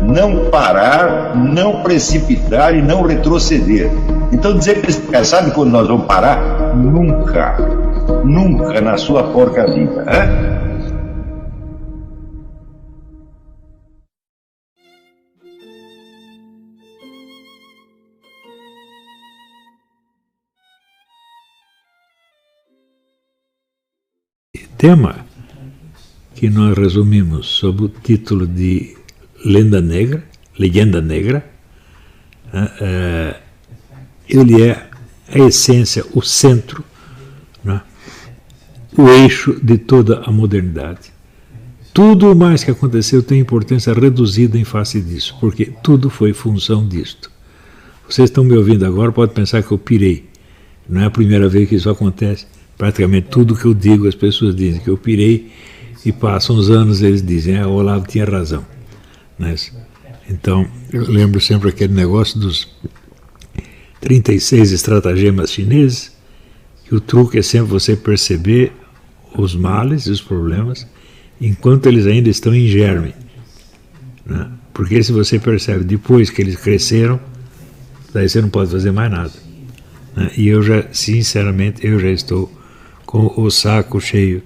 não parar, não precipitar e não retroceder. Então dizer para esse cara, sabe quando nós vamos parar? Nunca, nunca na sua porca vida, né? Tema que nós resumimos sob o título de Legenda Negra, ele é a essência, o centro, né, o eixo de toda a modernidade. Tudo o mais que aconteceu tem importância reduzida em face disso, porque tudo foi função disto. Vocês estão me ouvindo agora, pode pensar que eu pirei. Não é a primeira vez que isso acontece. Praticamente tudo que eu digo, as pessoas dizem que eu pirei, e passam uns anos eles dizem, o Olavo tinha razão. Mas, então, eu lembro sempre aquele negócio dos 36 estratagemas chineses, que o truque é sempre você perceber os males e os problemas enquanto eles ainda estão em germe. Né? Porque se você percebe depois que eles cresceram, daí você não pode fazer mais nada. Né? E eu já, sinceramente, eu já estou com o saco cheio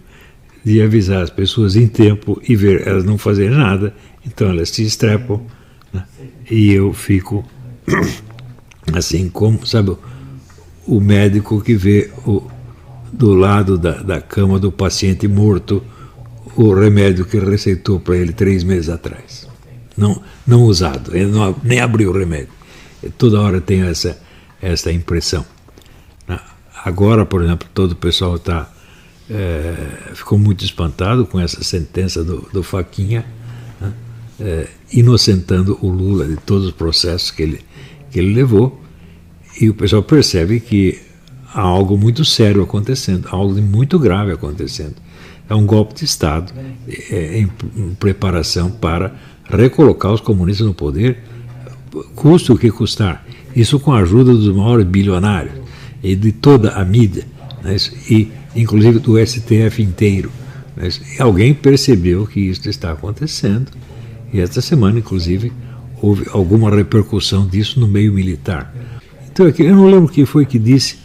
de avisar as pessoas em tempo e ver elas não fazerem nada, então elas se estrepam, né? E eu fico assim como, sabe, o médico que vê do lado da cama do paciente morto o remédio que receitou para ele 3 meses atrás, não usado, ele nem abriu o remédio. Toda hora tem essa impressão. Agora, por exemplo, todo o pessoal ficou muito espantado com essa sentença do Faquinha, né, inocentando o Lula de todos os processos que ele levou, e o pessoal percebe que há algo muito sério acontecendo, algo muito grave acontecendo. É um golpe de Estado em preparação para recolocar os comunistas no poder, custe o que custar. Isso com a ajuda dos maiores bilionários e de toda a mídia, né, e inclusive do STF inteiro. Né, e alguém percebeu que isso está acontecendo, e esta semana, inclusive, houve alguma repercussão disso no meio militar. Então, eu não lembro quem foi que disse,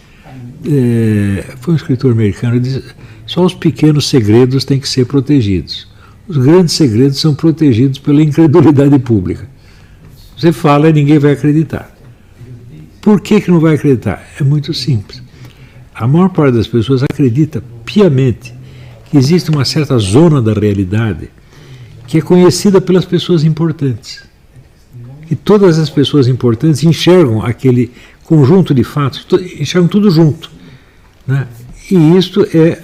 foi um escritor americano, disse, só os pequenos segredos têm que ser protegidos. Os grandes segredos são protegidos pela incredulidade pública. Você fala e ninguém vai acreditar. Por que não vai acreditar? É muito simples. A maior parte das pessoas acredita piamente que existe uma certa zona da realidade que é conhecida pelas pessoas importantes. Que todas as pessoas importantes enxergam aquele conjunto de fatos, enxergam tudo junto. Né? E isto é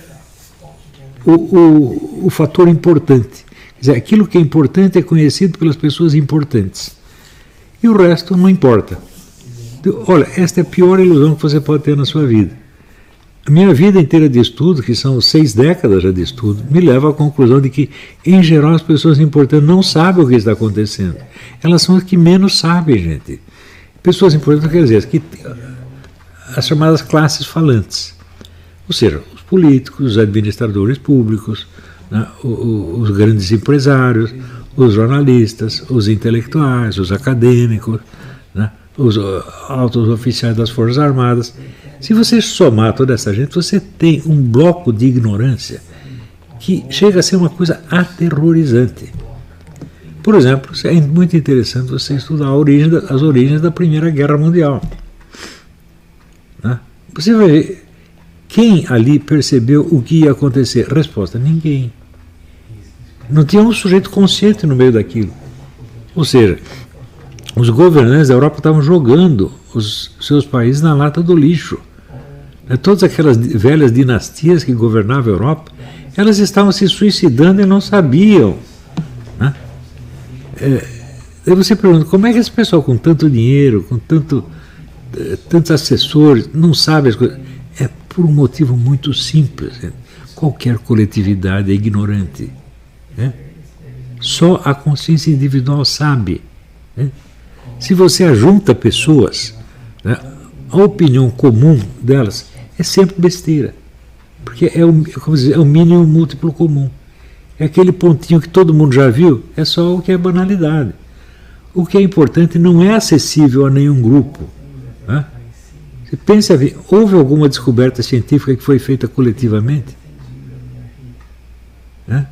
o fator importante. Quer dizer, aquilo que é importante é conhecido pelas pessoas importantes. E o resto não importa. Olha, esta é a pior ilusão que você pode ter na sua vida. A minha vida inteira de estudo, que são 6 décadas já de estudo, me leva à conclusão de que, em geral, as pessoas importantes não sabem o que está acontecendo. Elas são as que menos sabem, gente. Pessoas importantes, quer dizer, as chamadas classes falantes. Ou seja, os políticos, os administradores públicos, né, os grandes empresários, os jornalistas, os intelectuais, os acadêmicos, né, os altos oficiais das Forças Armadas. Se você somar toda essa gente, você tem um bloco de ignorância que chega a ser uma coisa aterrorizante. Por exemplo, é muito interessante você estudar as origens da Primeira Guerra Mundial. Né? Você vai ver quem ali percebeu o que ia acontecer. Resposta: ninguém. Não tinha um sujeito consciente no meio daquilo. Ou seja, os governantes da Europa estavam jogando os seus países na lata do lixo. Todas aquelas velhas dinastias que governavam a Europa, elas estavam se suicidando e não sabiam. Né? Aí você pergunta, como é que esse pessoal com tanto dinheiro, com tantos assessores, não sabe as coisas? É por um motivo muito simples. Né? Qualquer coletividade é ignorante. Né? Só a consciência individual sabe. Né? Se você ajunta pessoas, né, a opinião comum delas é sempre besteira. Porque é o mínimo múltiplo comum. É aquele pontinho que todo mundo já viu, é só o que é banalidade. o que é importante não é acessível a nenhum grupo. Né? Você pensa, houve alguma descoberta científica que foi feita coletivamente? Né?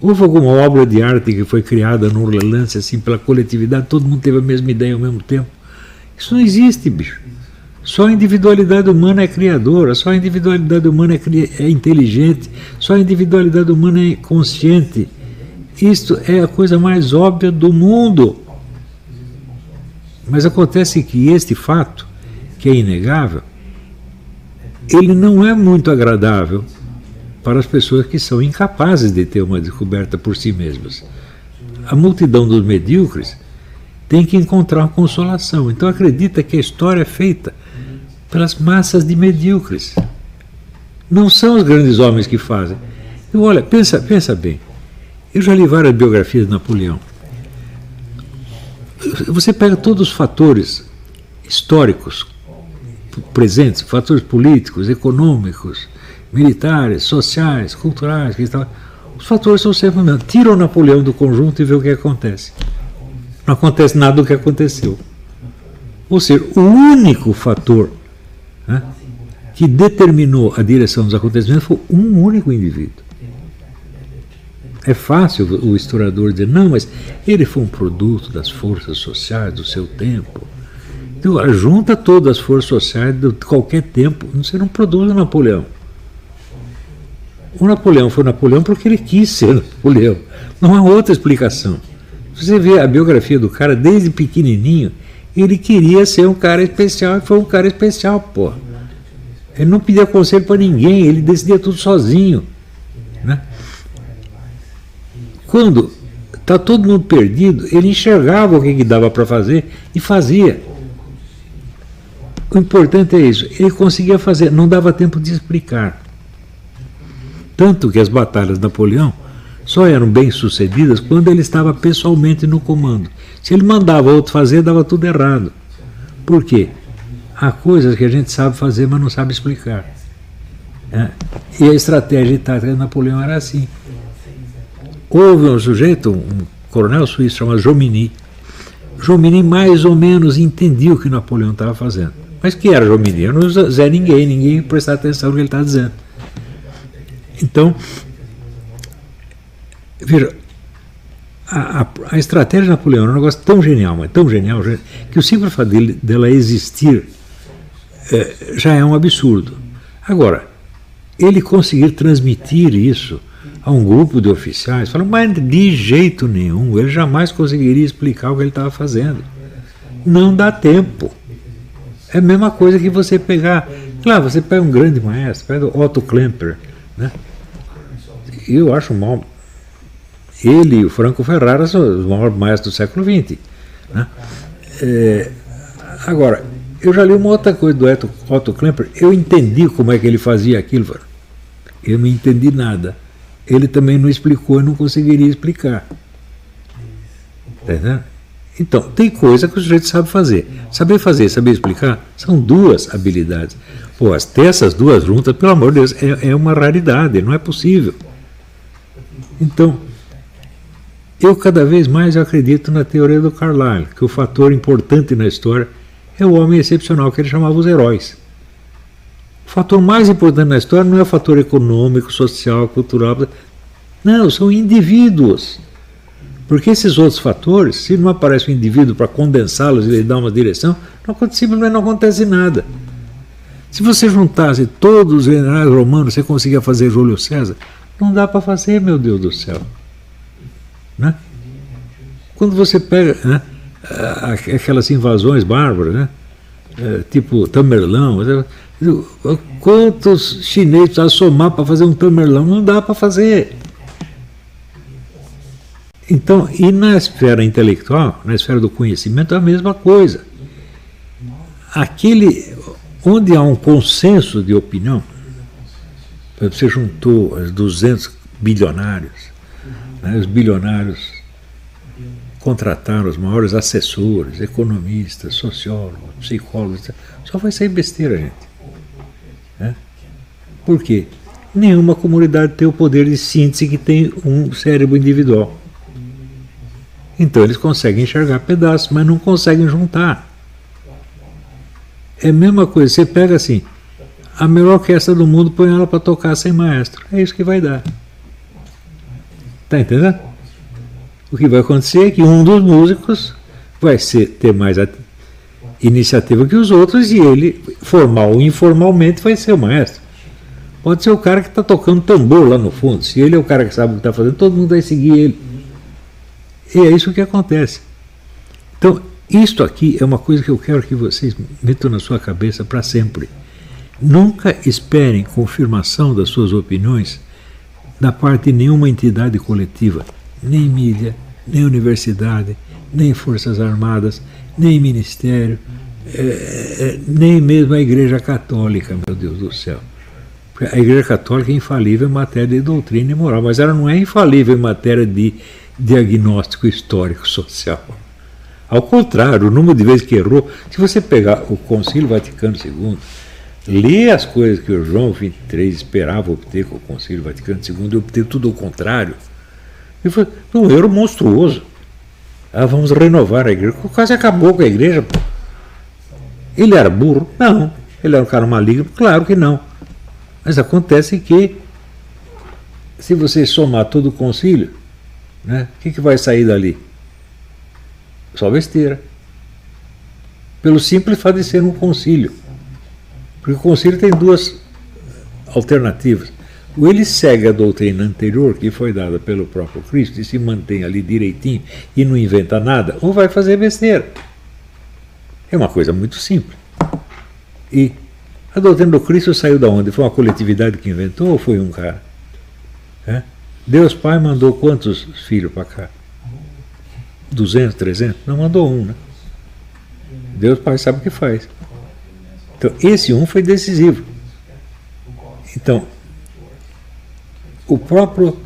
Houve alguma obra de arte que foi criada num lance assim pela coletividade, todo mundo teve a mesma ideia ao mesmo tempo? Isso não existe, bicho. Só a individualidade humana é criadora, só a individualidade humana é inteligente, só a individualidade humana é consciente. Isto é a coisa mais óbvia do mundo. Mas acontece que este fato, que é inegável, ele não é muito agradável para as pessoas que são incapazes de ter uma descoberta por si mesmas. A multidão dos medíocres tem que encontrar uma consolação. Então acredita que a história é feita pelas massas de medíocres. Não são os grandes homens que fazem. E olha, pensa bem. Eu já li várias biografias de Napoleão. Você pega todos os fatores históricos presentes, fatores políticos, econômicos, militares, sociais, culturais, os fatores são sempre os mesmos. Tira o Napoleão do conjunto e vê o que acontece. Não acontece nada do que aconteceu. Ou seja, o único fator, né, que determinou a direção dos acontecimentos foi um único indivíduo. É fácil o historiador dizer, não, mas ele foi um produto das forças sociais do seu tempo. Então, junta todas as forças sociais de qualquer tempo, você não produz o Napoleão. O Napoleão foi Napoleão porque ele quis ser Napoleão. Não há outra explicação. Você vê a biografia do cara, desde pequenininho, ele queria ser um cara especial e foi um cara especial, pô. Ele não pedia conselho para ninguém, ele decidia tudo sozinho. Né? Quando está todo mundo perdido, ele enxergava o que dava para fazer e fazia. O importante é isso, ele conseguia fazer, não dava tempo de explicar. Tanto que as batalhas de Napoleão só eram bem sucedidas quando ele estava pessoalmente no comando. Se ele mandava outro fazer, dava tudo errado. Por quê? Há coisas que a gente sabe fazer, mas não sabe explicar. E a estratégia e tática de Napoleão era assim. Houve um sujeito, um coronel suíço chamado Jomini. Jomini mais ou menos entendia o que Napoleão estava fazendo. Mas que era Jomini? Eu não Zé ninguém prestava atenção no que ele estava dizendo. Então, veja, a estratégia de Napoleão é um negócio tão genial, mas tão genial, que o simples fato dela existir já é um absurdo. Agora, ele conseguir transmitir isso a um grupo de oficiais, falam, mas de jeito nenhum, ele jamais conseguiria explicar o que ele estava fazendo. Não dá tempo. É a mesma coisa que você pegar, claro, você pega um grande maestro, pega o Otto Klemperer, né? Eu acho mal. Ele e o Franco Ferrara são os maiores maestros do século XX. Né? Agora, eu já li uma outra coisa do Otto Klemperer, eu entendi como é que ele fazia aquilo. Eu não entendi nada. Ele também não explicou e não conseguiria explicar. Entendeu? Então, tem coisa que o sujeito sabe fazer. Saber fazer, saber explicar, são duas habilidades. Pô, ter essas duas juntas, pelo amor de Deus, é uma raridade, não é possível. Então, eu cada vez mais acredito na teoria do Carlyle, que o fator importante na história é o homem excepcional, que ele chamava os heróis. O fator mais importante na história não é o fator econômico, social, cultural. Não, são indivíduos. Porque esses outros fatores, se não aparece um indivíduo para condensá-los e lhe dar uma direção, simplesmente não acontece nada. Se você juntasse todos os generais romanos, você conseguia fazer Júlio César? Não dá para fazer, meu Deus do céu. Né? Quando você pega, né, aquelas invasões bárbaras, né, tipo Tamerlão, quantos chineses precisavam somar para fazer um Tamerlão? Não dá para fazer. Então, e na esfera intelectual, na esfera do conhecimento, é a mesma coisa. Onde há um consenso de opinião, você juntou os 200 bilionários, né, os bilionários contrataram os maiores assessores, economistas, sociólogos, psicólogos, só vai sair besteira, gente. Né? Por quê? Nenhuma comunidade tem o poder de síntese que tem um cérebro individual. Então eles conseguem enxergar pedaços, mas não conseguem juntar. É a mesma coisa, você pega assim, a melhor orquestra do mundo, põe ela para tocar sem maestro. É isso que vai dar. Tá entendendo? O que vai acontecer é que um dos músicos vai ter mais iniciativa que os outros e ele, formal ou informalmente, vai ser o maestro. Pode ser o cara que está tocando tambor lá no fundo. Se ele é o cara que sabe o que está fazendo, todo mundo vai seguir ele. E é isso que acontece. Então, isto aqui é uma coisa que eu quero que vocês metam na sua cabeça para sempre. Nunca esperem confirmação das suas opiniões da parte de nenhuma entidade coletiva, nem mídia, nem universidade, nem forças armadas, nem ministério, nem mesmo a Igreja Católica, meu Deus do céu. A Igreja Católica é infalível em matéria de doutrina e moral, mas ela não é infalível em matéria de diagnóstico histórico social. Ao contrário, o número de vezes que errou, se você pegar o Concílio Vaticano II, lê as coisas que o João XXIII esperava obter com o Concílio Vaticano II e obter tudo o contrário. E foi um erro monstruoso. Vamos renovar a igreja. Quase acabou com a igreja. Pô. Ele era burro? Não. Ele era um cara maligno? Claro que não. Mas acontece que, se você somar todo o concílio, né, o que vai sair dali? Só besteira. Pelo simples fato de ser um concílio. Porque o concílio tem duas alternativas. Ou ele segue a doutrina anterior que foi dada pelo próprio Cristo e se mantém ali direitinho e não inventa nada, ou vai fazer besteira. É uma coisa muito simples. E a doutrina do Cristo saiu da onde? Foi uma coletividade que inventou ou foi um cara? Deus Pai mandou quantos filhos para cá? 200, 300? Não mandou um, né? Deus Pai sabe o que faz. Então, esse um foi decisivo. Então, o próprio,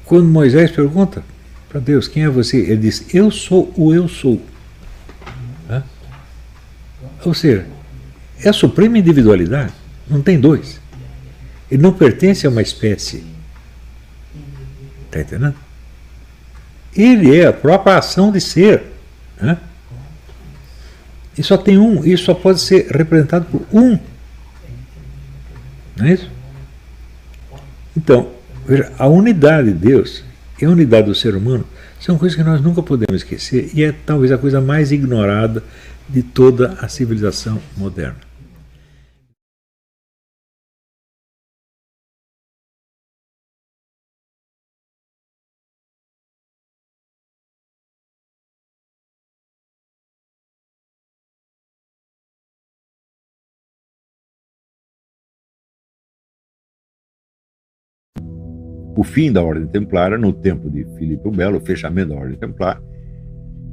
quando Moisés pergunta para Deus, quem é você? Ele diz, eu sou o eu sou. Ou seja, é a suprema individualidade, não tem dois. Ele não pertence a uma espécie. Está entendendo? Ele é a própria ação de ser. E só tem um, e só pode ser representado por um. Não é isso? Então, veja, a unidade de Deus e a unidade do ser humano são coisas que nós nunca podemos esquecer e é talvez a coisa mais ignorada de toda a civilização moderna. O fim da Ordem Templária, no tempo de Filipe o Belo, o fechamento da Ordem Templária,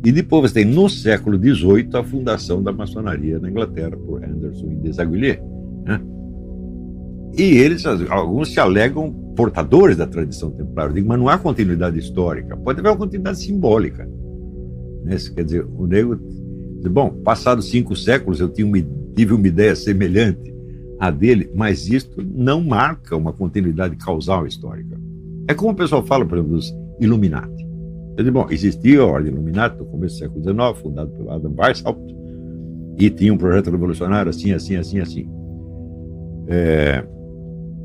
e depois você tem, no século XVIII, a fundação da maçonaria na Inglaterra, por Anderson e Desaguliers. E eles, alguns se alegam portadores da tradição templária. Eu digo, mas não há continuidade histórica, pode haver uma continuidade simbólica. Quer dizer, o nego diz, bom, passados 5 séculos eu tive uma ideia semelhante à dele, mas isto não marca uma continuidade causal histórica. É como o pessoal fala, por exemplo, dos Illuminati. Eu digo, bom, existia a Ordem Illuminati no começo do século XIX, fundado pelo Adam Weishaupt, e tinha um projeto revolucionário assim.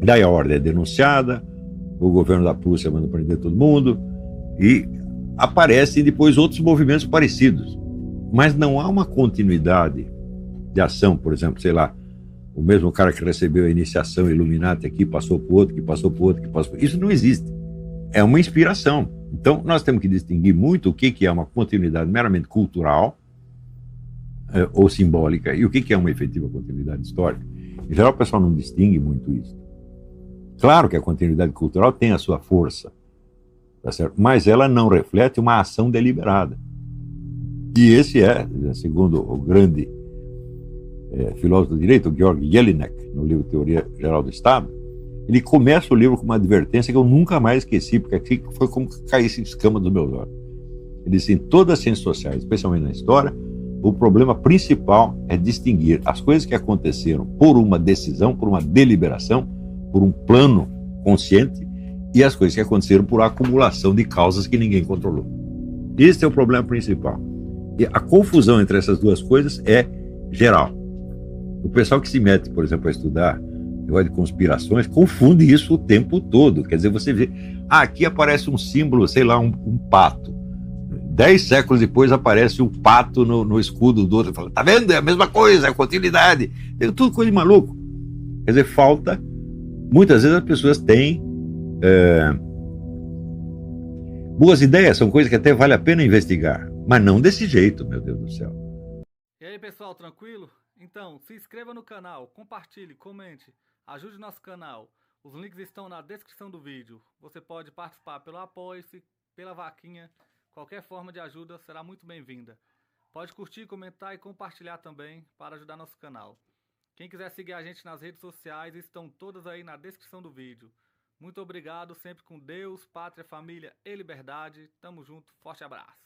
Daí a ordem é denunciada, o governo da Prússia manda prender todo mundo, e aparecem depois outros movimentos parecidos. Mas não há uma continuidade de ação, por exemplo, sei lá, o mesmo cara que recebeu a iniciação Illuminati aqui passou para o outro, que passou para o outro, que passou para o outro. Isso não existe. É uma inspiração. Então, nós temos que distinguir muito o que é uma continuidade meramente cultural ou simbólica e o que é uma efetiva continuidade histórica. Em geral, o pessoal não distingue muito isso. Claro que a continuidade cultural tem a sua força, tá certo? Mas ela não reflete uma ação deliberada. E esse é, segundo o grande filósofo do direito, Georg Jelinek, no livro Teoria Geral do Estado, ele começa o livro com uma advertência que eu nunca mais esqueci, porque aqui foi como que caísse escama dos meus olhos. Ele diz, em todas as ciências sociais, especialmente na história, o problema principal é distinguir as coisas que aconteceram por uma decisão, por uma deliberação, por um plano consciente, e as coisas que aconteceram por acumulação de causas que ninguém controlou. Esse é o problema principal. E a confusão entre essas duas coisas é geral. O pessoal que se mete, por exemplo, a estudar negócio de conspirações, confunde isso o tempo todo. Quer dizer, você vê, aqui aparece um símbolo, sei lá, um pato. 10 séculos depois aparece o pato no escudo do outro. Fala, tá vendo? É a mesma coisa, é a continuidade. É tudo coisa de maluco. Quer dizer, falta. Muitas vezes as pessoas têm boas ideias, são coisas que até vale a pena investigar, mas não desse jeito, meu Deus do céu. E aí, pessoal, tranquilo? Então, se inscreva no canal, compartilhe, comente, ajude o nosso canal. Os links estão na descrição do vídeo. Você pode participar pelo Apoia-se, pela vaquinha. Qualquer forma de ajuda será muito bem-vinda. Pode curtir, comentar e compartilhar também para ajudar nosso canal. Quem quiser seguir a gente nas redes sociais estão todas aí na descrição do vídeo. Muito obrigado, sempre com Deus, pátria, família e liberdade. Tamo junto, forte abraço.